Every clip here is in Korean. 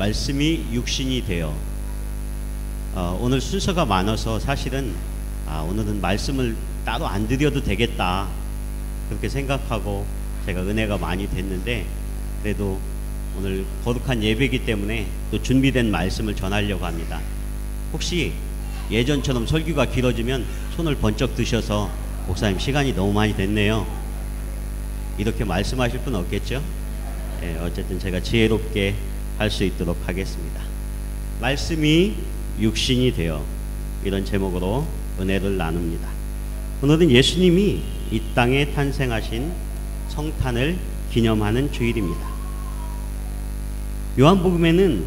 말씀이 육신이 되어 오늘 순서가 많아서 사실은 오늘은 말씀을 따로 안 드려도 되겠다 그렇게 생각하고 제가 은혜가 많이 됐는데, 그래도 오늘 거룩한 예배이기 때문에 또 준비된 말씀을 전하려고 합니다. 혹시 예전처럼 설교가 길어지면 손을 번쩍 드셔서 목사님 시간이 너무 많이 됐네요 이렇게 말씀하실 분 없겠죠? 예, 어쨌든 제가 지혜롭게 할 수 있도록 하겠습니다. 말씀이 육신이 되어, 이런 제목으로 은혜를 나눕니다. 오늘은 예수님이 이 땅에 탄생하신 성탄을 기념하는 주일입니다. 요한복음에는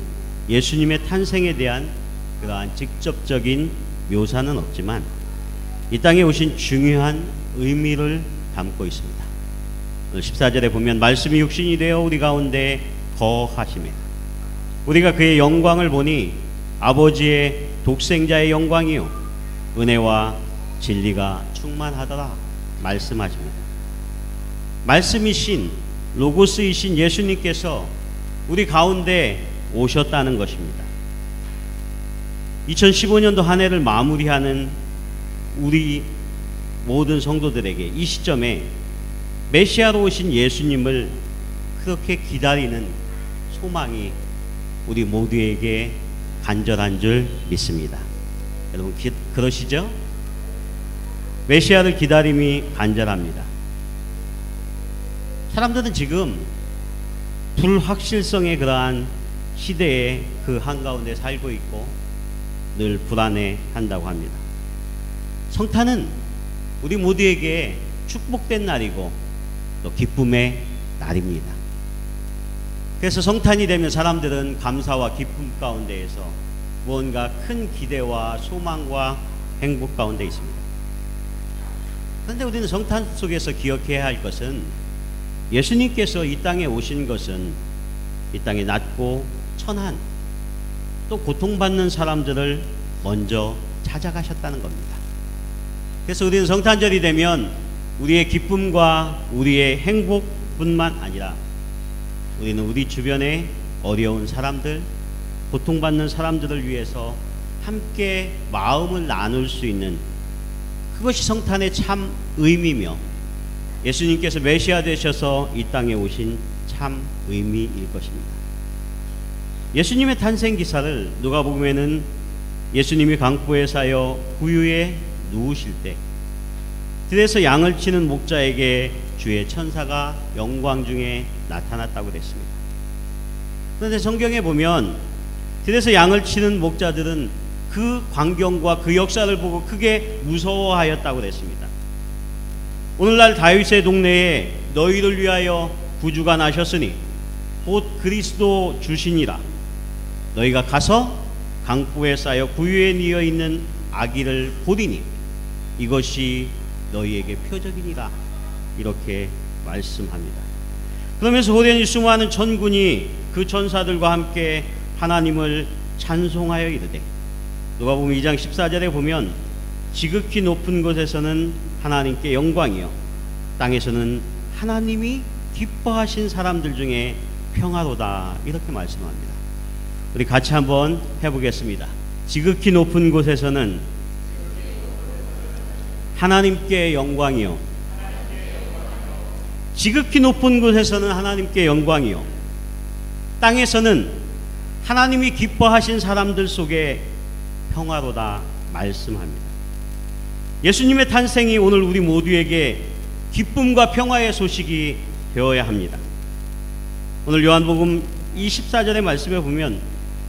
예수님의 탄생에 대한 그러한 직접적인 묘사는 없지만 이 땅에 오신 중요한 의미를 담고 있습니다. 14절에 보면 말씀이 육신이 되어 우리 가운데 거하시매 우리가 그의 영광을 보니 아버지의 독생자의 영광이요 은혜와 진리가 충만하더라 말씀하십니다. 말씀이신 로고스이신 예수님께서 우리 가운데 오셨다는 것입니다. 2015년도 한 해를 마무리하는 우리 모든 성도들에게 이 시점에 메시아로 오신 예수님을 그렇게 기다리는 소망이 우리 모두에게 간절한 줄 믿습니다. 여러분 그러시죠? 메시아를 기다림이 간절합니다. 사람들은 지금 불확실성의 그러한 시대에 그 한가운데 살고 있고 늘 불안해한다고 합니다. 성탄은 우리 모두에게 축복된 날이고 또 기쁨의 날입니다. 그래서 성탄이 되면 사람들은 감사와 기쁨 가운데에서 무언가 큰 기대와 소망과 행복 가운데 있습니다. 그런데 우리는 성탄 속에서 기억해야 할 것은 예수님께서 이 땅에 오신 것은 이 땅에 낮고 천한 또 고통받는 사람들을 먼저 찾아가셨다는 겁니다. 그래서 우리는 성탄절이 되면 우리의 기쁨과 우리의 행복뿐만 아니라 우리는 우리 주변에 어려운 사람들, 고통받는 사람들을 위해서 함께 마음을 나눌 수 있는, 그것이 성탄의 참 의미며 예수님께서 메시아 되셔서 이 땅에 오신 참 의미일 것입니다. 예수님의 탄생 기사를 누가복음에는 예수님이 강보에 사여 구유에 누우실 때 들에서 양을 치는 목자에게 주의 천사가 영광 중에 나타났다고 그랬습니다. 그런데 성경에 보면 들에서 양을 치는 목자들은 그 광경과 그 역사를 보고 크게 무서워하였다고 그랬습니다. 오늘날 다윗의 동네에 너희를 위하여 구주가 나셨으니 곧 그리스도 주시니라. 너희가 가서 강보에 쌓여 구유에 뉘어 있는 아기를 보리니 이것이 너희에게 표적이니라. 이렇게 말씀합니다. 그러면서 호련히 수많은 천군이 그 천사들과 함께 하나님을 찬송하여 이르되, 누가복음 2장 14절에 보면 지극히 높은 곳에서는 하나님께 영광이요 땅에서는 하나님이 기뻐하신 사람들 중에 평화로다. 이렇게 말씀합니다. 우리 같이 한번 해보겠습니다. 지극히 높은 곳에서는 하나님께 영광이요, 지극히 높은 곳에서는 하나님께 영광이요 땅에서는 하나님이 기뻐하신 사람들 속에 평화로다 말씀합니다. 예수님의 탄생이 오늘 우리 모두에게 기쁨과 평화의 소식이 되어야 합니다. 오늘 요한복음 24절의 말씀에 보면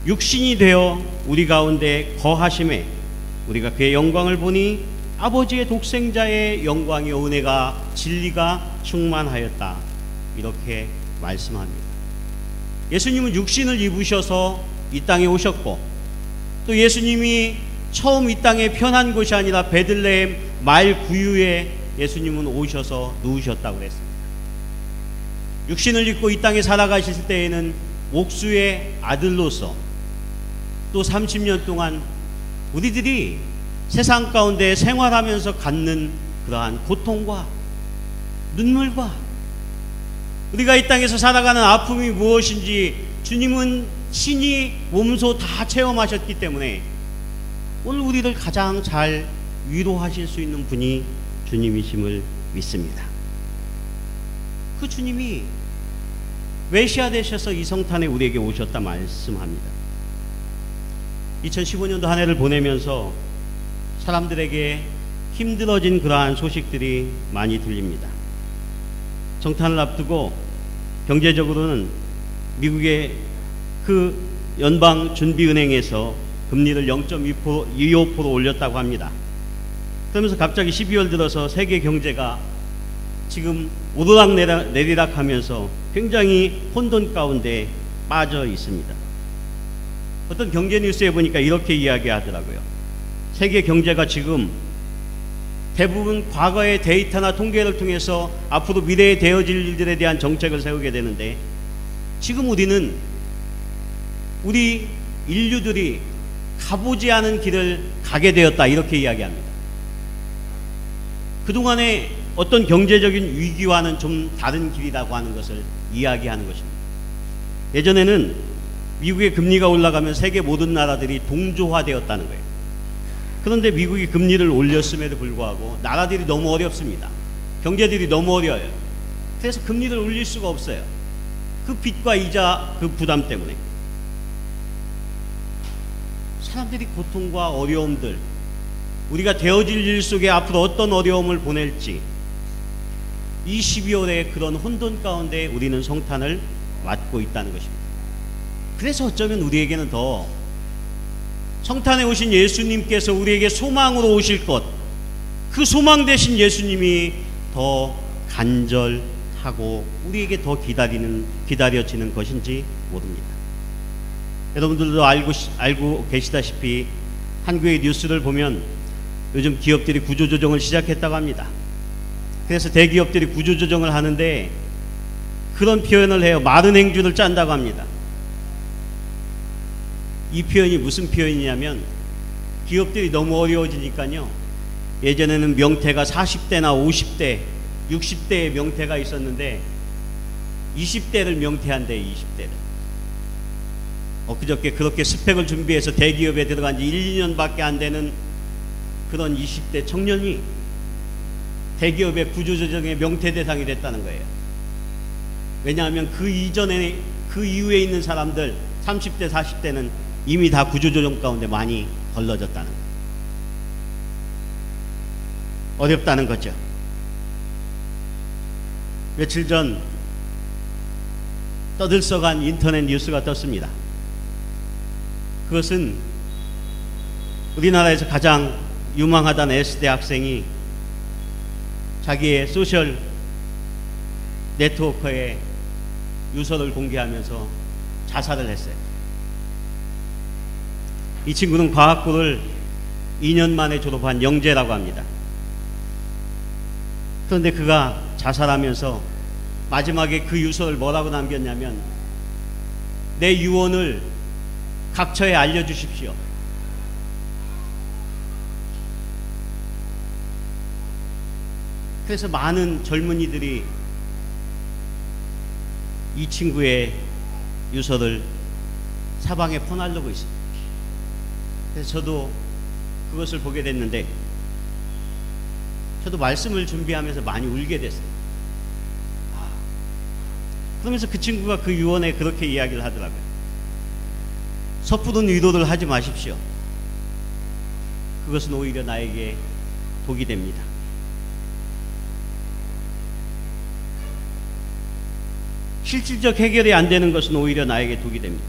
육신이 되어 우리 가운데 거하심에 우리가 그의 영광을 보니 아버지의 독생자의 영광이요 은혜가 진리가 충만하였다. 이렇게 말씀합니다. 예수님은 육신을 입으셔서 이 땅에 오셨고, 또 예수님이 처음 이 땅에 편한 곳이 아니라 베들레헴 말 구유에 예수님은 오셔서 누우셨다고 그랬습니다. 육신을 입고 이 땅에 살아가실 때에는 옥수의 아들로서 또 30년 동안 우리들이 세상 가운데 생활하면서 갖는 그러한 고통과 눈물과 우리가 이 땅에서 살아가는 아픔이 무엇인지 주님은 신이 몸소 다 체험하셨기 때문에 오늘 우리를 가장 잘 위로하실 수 있는 분이 주님이심을 믿습니다. 그 주님이 메시아 되셔서 이 성탄에 우리에게 오셨다 말씀합니다. 2015년도 한 해를 보내면서 사람들에게 힘들어진 그러한 소식들이 많이 들립니다. 성탄을 앞두고 경제적으로는 미국의 그 연방준비은행에서 금리를 0.25% 올렸다고 합니다. 그러면서 갑자기 12월 들어서 세계 경제가 지금 오르락 내리락 하면서 굉장히 혼돈 가운데 빠져 있습니다. 어떤 경제 뉴스에 보니까 이렇게 이야기하더라고요. 세계 경제가 지금 대부분 과거의 데이터나 통계를 통해서 앞으로 미래에 되어질 일들에 대한 정책을 세우게 되는데, 지금 우리는 우리 인류들이 가보지 않은 길을 가게 되었다, 이렇게 이야기합니다. 그동안에 어떤 경제적인 위기와는 좀 다른 길이라고 하는 것을 이야기하는 것입니다. 예전에는 미국의 금리가 올라가면 세계 모든 나라들이 동조화되었다는 거예요. 그런데 미국이 금리를 올렸음에도 불구하고 나라들이 너무 어렵습니다. 경제들이 너무 어려워요. 그래서 금리를 올릴 수가 없어요. 그 빚과 이자 그 부담 때문에 사람들이 고통과 어려움들, 우리가 되어질 일 속에 앞으로 어떤 어려움을 보낼지, 이 12월에 그런 혼돈 가운데 우리는 성탄을 맞고 있다는 것입니다. 그래서 어쩌면 우리에게는 더 성탄에 오신 예수님께서 우리에게 소망으로 오실 것, 그 소망 되신 예수님이 더 간절하고 우리에게 더 기다려지는 것인지 모릅니다. 여러분들도 알고 계시다시피 한국의 뉴스를 보면 요즘 기업들이 구조조정을 시작했다고 합니다. 그래서 대기업들이 구조조정을 하는데 그런 표현을 해요. 마른 행주를 짠다고 합니다. 이 표현이 무슨 표현이냐면, 기업들이 너무 어려워지니까요, 예전에는 명태가 40대나 50대, 60대의 명태가 있었는데 20대를 명태한대. 20대를 엊그저께 그렇게 스펙을 준비해서 대기업에 들어간 지 1, 2년밖에 안 되는 그런 20대 청년이 대기업의 구조조정의 명태 대상이 됐다는 거예요. 왜냐하면 그 이전에, 그 이후에 있는 사람들 30대 40대는 이미 다 구조조정 가운데 많이 걸러졌다는 거예요. 어렵다는 거죠. 며칠 전 떠들썩한 인터넷 뉴스가 떴습니다. 그것은 우리나라에서 가장 유망하다는 S대 학생이 자기의 소셜 네트워크에 유서를 공개하면서 자살을 했어요. 이 친구는 과학부를 2년 만에 졸업한 영재라고 합니다. 그런데 그가 자살하면서 마지막에 그 유서를 뭐라고 남겼냐면, 내 유언을 각처에 알려주십시오. 그래서 많은 젊은이들이 이 친구의 유서를 사방에 퍼나르고 있습니다. 그래서 저도 그것을 보게 됐는데, 저도 말씀을 준비하면서 많이 울게 됐어요. 그러면서 그 친구가 그 유언에 그렇게 이야기를 하더라고요. 섣부른 위로를 하지 마십시오. 그것은 오히려 나에게 독이 됩니다. 실질적 해결이 안 되는 것은 오히려 나에게 독이 됩니다.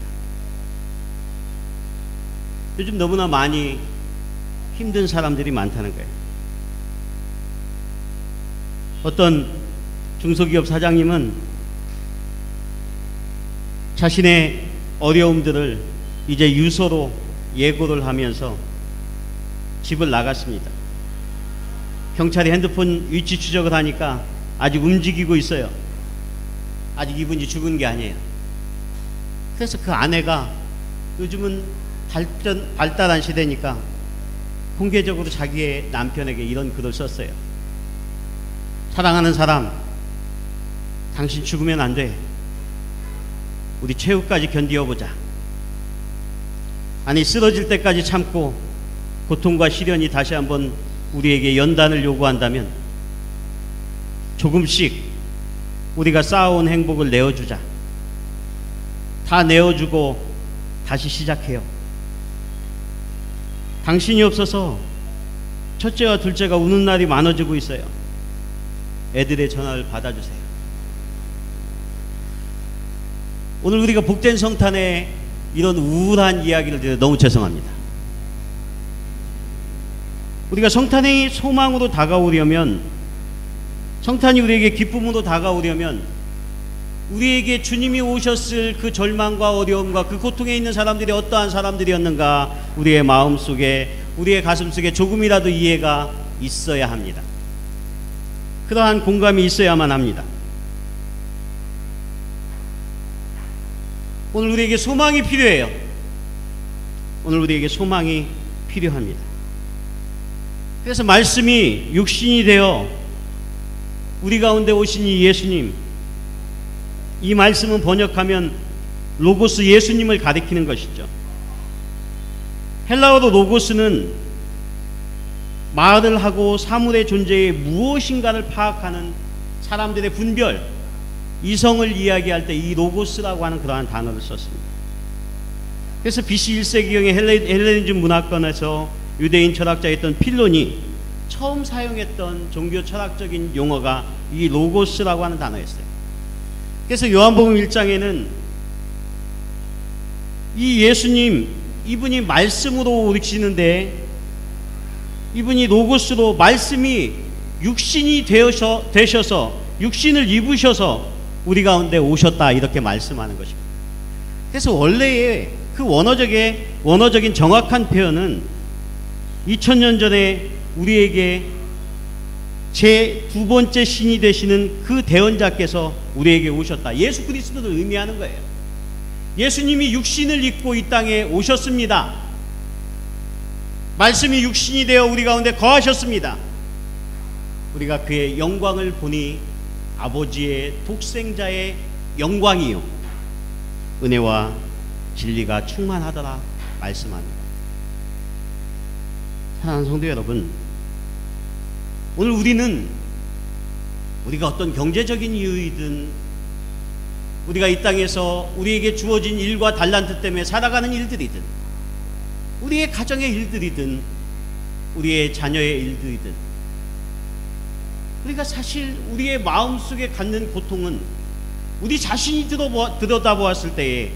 요즘 너무나 많이 힘든 사람들이 많다는 거예요. 어떤 중소기업 사장님은 자신의 어려움들을 이제 유서로 예고를 하면서 집을 나갔습니다. 경찰이 핸드폰 위치 추적을 하니까 아직 움직이고 있어요. 아직 이분이 죽은 게 아니에요. 그래서 그 아내가, 요즘은 발달한 시대니까 공개적으로 자기의 남편에게 이런 글을 썼어요. 사랑하는 사람, 당신 죽으면 안 돼. 우리 최후까지 견디어보자. 아니 쓰러질 때까지 참고 고통과 시련이 다시 한번 우리에게 연단을 요구한다면 조금씩 우리가 쌓아온 행복을 내어주자. 다 내어주고 다시 시작해요. 당신이 없어서 첫째와 둘째가 우는 날이 많아지고 있어요. 애들의 전화를 받아주세요. 오늘 우리가 복된 성탄에 이런 우울한 이야기를 드려 너무 죄송합니다. 우리가 성탄이 소망으로 다가오려면, 성탄이 우리에게 기쁨으로 다가오려면 우리에게 주님이 오셨을 그 절망과 어려움과 그 고통에 있는 사람들이 어떠한 사람들이었는가 우리의 마음속에, 우리의 가슴속에 조금이라도 이해가 있어야 합니다. 그러한 공감이 있어야만 합니다. 오늘 우리에게 소망이 필요해요. 오늘 우리에게 소망이 필요합니다. 그래서 말씀이 육신이 되어 우리 가운데 오신 이 예수님, 이 말씀은 번역하면 로고스, 예수님을 가리키는 것이죠. 헬라어로 로고스는 말을 하고 사물의 존재에 무엇인가를 파악하는 사람들의 분별, 이성을 이야기할 때 이 로고스라고 하는 그러한 단어를 썼습니다. 그래서 BC 1세기경의 헬레니즘 문화권에서 유대인 철학자였던 필론이 처음 사용했던 종교 철학적인 용어가 이 로고스라고 하는 단어였어요. 그래서 요한복음 1장에는 이 예수님, 이분이 말씀으로 오시는데 이분이 로고스로, 말씀이 육신이 되셔서 육신을 입으셔서 우리 가운데 오셨다, 이렇게 말씀하는 것입니다. 그래서 원래의 그 원어적인 정확한 표현은 2000년 전에 우리에게 제 두 번째 신이 되시는 그 대언자께서 우리에게 오셨다, 예수 그리스도를 의미하는 거예요. 예수님이 육신을 입고 이 땅에 오셨습니다. 말씀이 육신이 되어 우리 가운데 거하셨습니다. 우리가 그의 영광을 보니 아버지의 독생자의 영광이요 은혜와 진리가 충만하더라 말씀합니다. 사랑하는 성도 여러분, 오늘 우리가 어떤 경제적인 이유이든, 우리가 이 땅에서 우리에게 주어진 일과 달란트 때문에 살아가는 일들이든, 우리의 가정의 일들이든, 우리의 자녀의 일들이든, 우리가 사실 우리의 마음속에 갖는 고통은 우리 자신이 들여다보았을 때에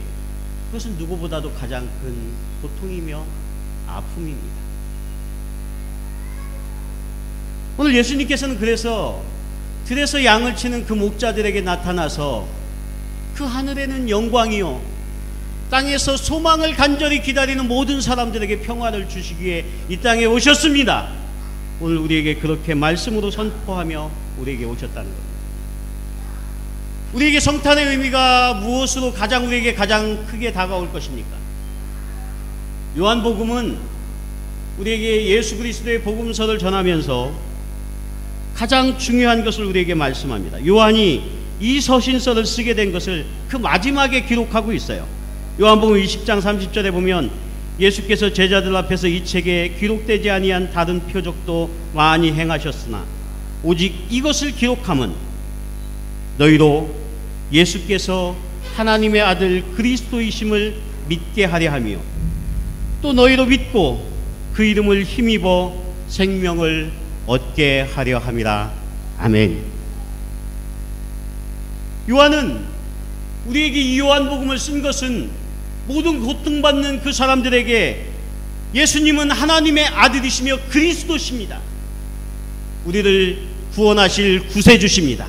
그것은 누구보다도 가장 큰 고통이며 아픔입니다. 오늘 예수님께서는 그래서 들에서 양을 치는 그 목자들에게 나타나서 그 하늘에는 영광이요 땅에서 소망을 간절히 기다리는 모든 사람들에게 평화를 주시기에 이 땅에 오셨습니다. 오늘 우리에게 그렇게 말씀으로 선포하며 우리에게 오셨다는 겁니다. 우리에게 성탄의 의미가 무엇으로 우리에게 가장 크게 다가올 것입니까? 요한복음은 우리에게 예수 그리스도의 복음서를 전하면서 가장 중요한 것을 우리에게 말씀합니다. 요한이 이 서신서를 쓰게 된 것을 그 마지막에 기록하고 있어요. 요한복음 20장 30절에 보면 예수께서 제자들 앞에서 이 책에 기록되지 아니한 다른 표적도 많이 행하셨으나 오직 이것을 기록함은 너희로 예수께서 하나님의 아들 그리스도이심을 믿게 하려 하며 또 너희로 믿고 그 이름을 힘입어 생명을 얻게 하려 함이라. 아멘. 요한은 우리에게 이 요한복음을 쓴 것은 모든 고통받는 그 사람들에게 예수님은 하나님의 아들이시며 그리스도십니다. 우리를 구원하실 구세주십니다.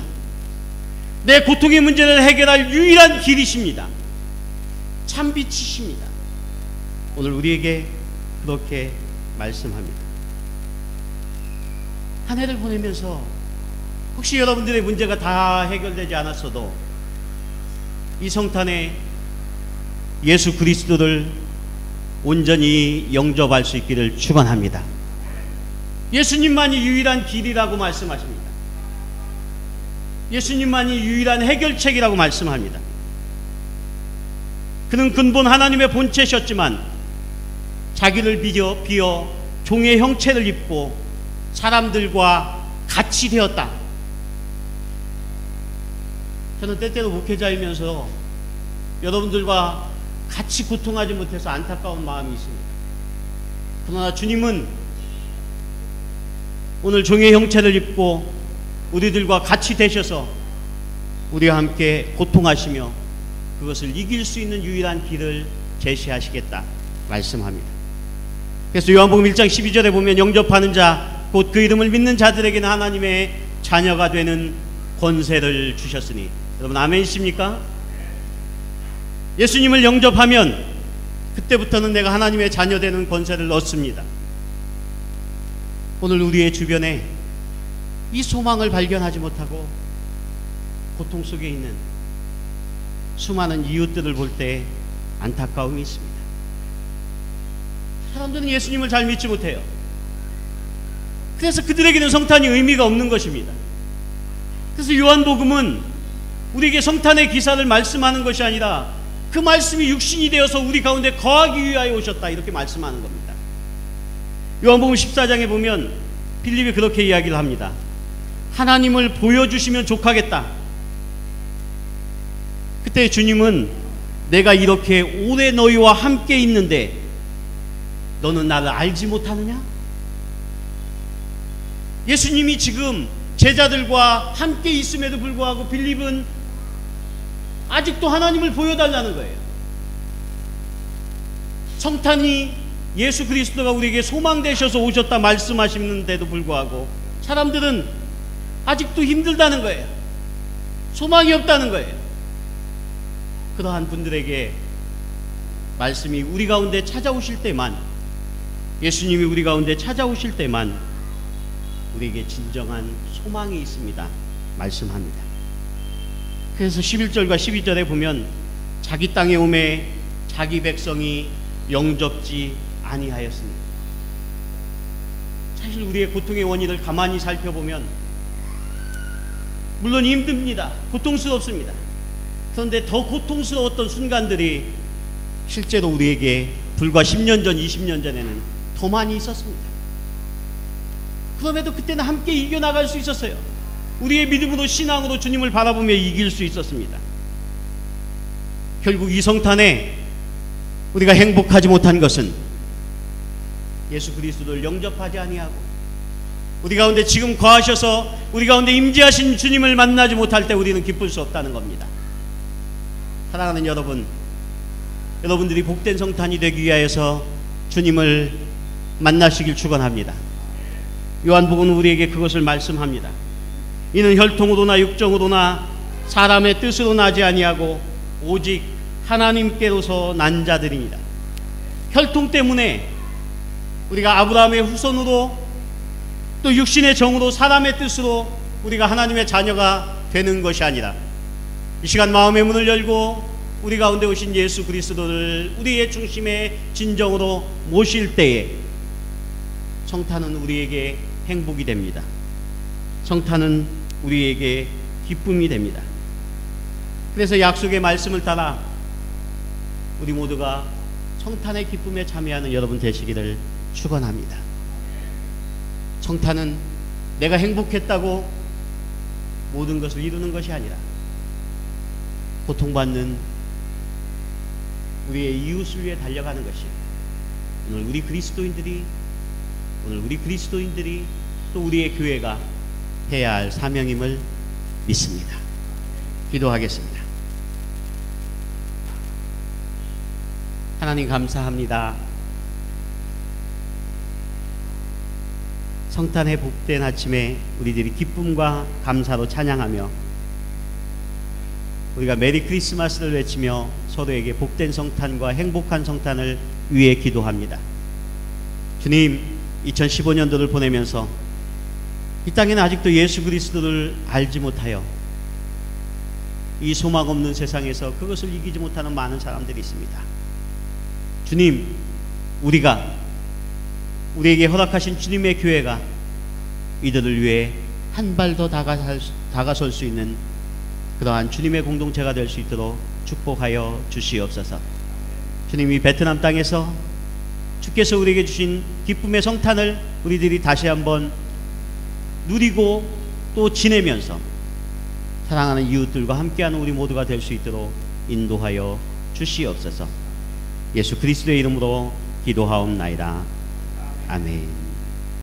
내 고통의 문제를 해결할 유일한 길이십니다. 참빛이십니다. 오늘 우리에게 그렇게 말씀합니다. 한 해를 보내면서 혹시 여러분들의 문제가 다 해결되지 않았어도 이 성탄에 예수 그리스도를 온전히 영접할 수 있기를 축원합니다. 예수님만이 유일한 길이라고 말씀하십니다. 예수님만이 유일한 해결책이라고 말씀합니다. 그는 근본 하나님의 본체셨지만 자기를 비어 종의 형체를 입고 사람들과 같이 되었다. 저는 때때로 목회자이면서 여러분들과 같이 고통하지 못해서 안타까운 마음이 있습니다. 그러나 주님은 오늘 종의 형체를 입고 우리들과 같이 되셔서 우리와 함께 고통하시며 그것을 이길 수 있는 유일한 길을 제시하시겠다 말씀합니다. 그래서 요한복음 1장 12절에 보면 영접하는 자 곧 그 이름을 믿는 자들에게는 하나님의 자녀가 되는 권세를 주셨으니, 여러분 아멘이십니까? 예수님을 영접하면 그때부터는 내가 하나님의 자녀 되는 권세를 얻습니다. 오늘 우리의 주변에 이 소망을 발견하지 못하고 고통 속에 있는 수많은 이웃들을 볼 때 안타까움이 있습니다. 사람들은 예수님을 잘 믿지 못해요. 그래서 그들에게는 성탄이 의미가 없는 것입니다. 그래서 요한복음은 우리에게 성탄의 기사를 말씀하는 것이 아니라 그 말씀이 육신이 되어서 우리 가운데 거하기 위하여 오셨다, 이렇게 말씀하는 겁니다. 요한복음 14장에 보면 빌립이 그렇게 이야기를 합니다. 하나님을 보여주시면 족하겠다. 그때 주님은 내가 이렇게 오래 너희와 함께 있는데 너는 나를 알지 못하느냐? 예수님이 지금 제자들과 함께 있음에도 불구하고 빌립은 아직도 하나님을 보여달라는 거예요. 성탄이 예수 그리스도가 우리에게 소망 되셔서 오셨다 말씀하시는데도 불구하고 사람들은 아직도 힘들다는 거예요. 소망이 없다는 거예요. 그러한 분들에게 말씀이 우리 가운데 찾아오실 때만, 예수님이 우리 가운데 찾아오실 때만 우리에게 진정한 소망이 있습니다 말씀합니다. 그래서 11절과 12절에 보면 자기 땅에 오매 자기 백성이 영접지 아니하였습니다. 사실 우리의 고통의 원인을 가만히 살펴보면 물론 힘듭니다. 고통스럽습니다. 그런데 더 고통스러웠던 순간들이 실제로 우리에게 불과 10년 전, 20년 전에는 더 많이 있었습니다. 그럼에도 그때는 함께 이겨나갈 수 있었어요. 우리의 믿음으로, 신앙으로 주님을 바라보며 이길 수 있었습니다. 결국 이 성탄에 우리가 행복하지 못한 것은 예수 그리스도를 영접하지 아니하고 우리 가운데 지금 거하셔서 우리 가운데 임재하신 주님을 만나지 못할 때 우리는 기쁠 수 없다는 겁니다. 사랑하는 여러분, 여러분들이 복된 성탄이 되기 위하여서 주님을 만나시길 축원합니다. 요한복음은 우리에게 그것을 말씀합니다. 이는 혈통으로나 육정으로나 사람의 뜻으로 나지 아니하고 오직 하나님께로서 난 자들입니다. 혈통 때문에 우리가 아브라함의 후손으로 또 육신의 정으로 사람의 뜻으로 우리가 하나님의 자녀가 되는 것이 아니라 이 시간 마음의 문을 열고 우리 가운데 오신 예수 그리스도를 우리의 중심의 진정으로 모실 때에 성탄은 우리에게 행복이 됩니다. 성탄은 우리에게 기쁨이 됩니다. 그래서 약속의 말씀을 따라 우리 모두가 성탄의 기쁨에 참여하는 여러분 되시기를 축원합니다. 성탄은 내가 행복했다고 모든 것을 이루는 것이 아니라 고통받는 우리의 이웃을 위해 달려가는 것이 오늘 우리 그리스도인들이 또 우리의 교회가 해야 할 사명임을 믿습니다. 기도하겠습니다. 하나님 감사합니다. 성탄의 복된 아침에 우리들이 기쁨과 감사로 찬양하며 우리가 메리 크리스마스를 외치며 서로에게 복된 성탄과 행복한 성탄을 위해 기도합니다. 주님, 2015년도를 보내면서 이 땅에는 아직도 예수 그리스도를 알지 못하여 이 소망 없는 세상에서 그것을 이기지 못하는 많은 사람들이 있습니다. 주님, 우리에게 허락하신 주님의 교회가 이들을 위해 한 발 더 다가설 수 있는 그러한 주님의 공동체가 될 수 있도록 축복하여 주시옵소서. 주님이 베트남 땅에서 주께서 우리에게 주신 기쁨의 성탄을 우리들이 다시 한번 누리고 또 지내면서 사랑하는 이웃들과 함께하는 우리 모두가 될 수 있도록 인도하여 주시옵소서. 예수 그리스도의 이름으로 기도하옵나이다. 아멘.